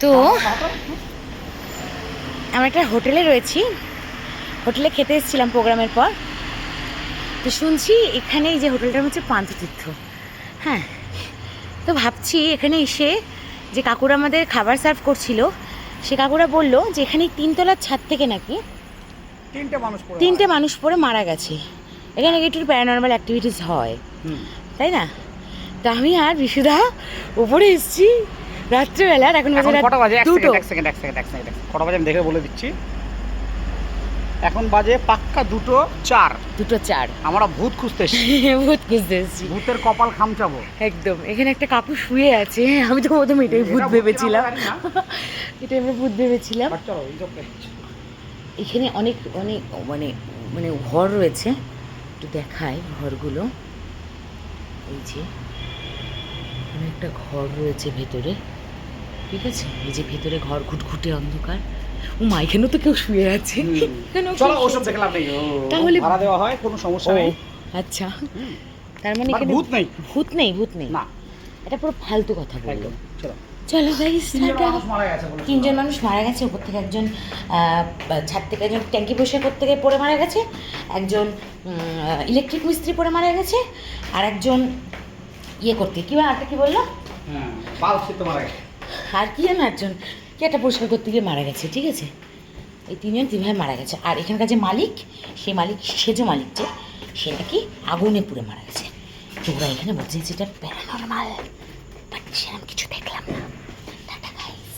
তো আমরা একটা হোটেলে রয়েছি, হোটেলে খেতে এসেছিলাম প্রোগ্রামের পর। তো শুনছি এখানে এই যে হোটেলটার হচ্ছে পান্থতীর্থ। হ্যাঁ, তো ভাবছি এখানে এসে যে কাকুরা আমাদের খাবার সার্ভ করছিল, সে কাকুরা বললো যে এখানে 3 তলার ছাদ থেকে নাকি তিনটে মানুষ পড়ে মারা গেছে। এখানে একটু প্যারানর্মাল অ্যাক্টিভিটিস হয়, তাই না? তা আমি আর বিশুদা উপরে এসেছি রাত্রেবেলা, এখন বাজে দুটো। এক সেকেন্ড কটা বাজে আমি দেখে বলে দিচ্ছি। এখন বাজে পাক্কা 2:04। আমরা ভূত খুঁজতে এসেছি। ভূত খুঁজতে এসেছি, ভূতের কপাল খামচাবো একদম। এখানে একটা কাকু শুয়ে আছে, আমি তো প্রথমে এটাই ভূত ভেবেছিলাম, এটা আমরা ভূত ভেবেছিলাম। এখানে অনেক অনেক মানে মানে ঘর রয়েছে, একটু দেখায় ঘরগুলো। এই যে এখানে একটা ঘর রয়েছে ভেতরে, ঠিক আছে? এই যে ভেতরে ঘর, ঘুটঘুটে অন্ধকার। ও মা, এখানেও তো কেউ শুয়ে আছে। চলো ওসব দেখলাম নেই, তাহলে ভাড়া দেওয়া হয়, কোনো সমস্যা নেই। আচ্ছা, তার মানে এখানে ভূত নেই, ভূত নেই না, এটা পুরো ফালতু কথা বললো। চলো। চলো গাইস, 3 মানুষ মারা গেছে। উপর থেকে একজন ছাদ থেকে একজন ট্যাঙ্কি পরিষ্কার করতে গিয়ে পড়ে মারা গেছে, একজন ইলেকট্রিক মিস্ত্রি পড়ে মারা গেছে, আর একজন ইয়ে করতে কি আরটা কি বললো, আর কি যেন একজন কি একটা পরিষ্কার করতে গিয়ে মারা গেছে, ঠিক আছে? এই 3 ভাই মারা গেছে। আর এখানকার যে মালিক, সেই মালিক, সেজ মালিক যে, সে নাকি আগুনে পুড়ে মারা গেছে। তো ওরা এখানে বলছে যেটা প্যারানর্মাল, বাট সেরকম কিছু দেখলাম না। Tata guys.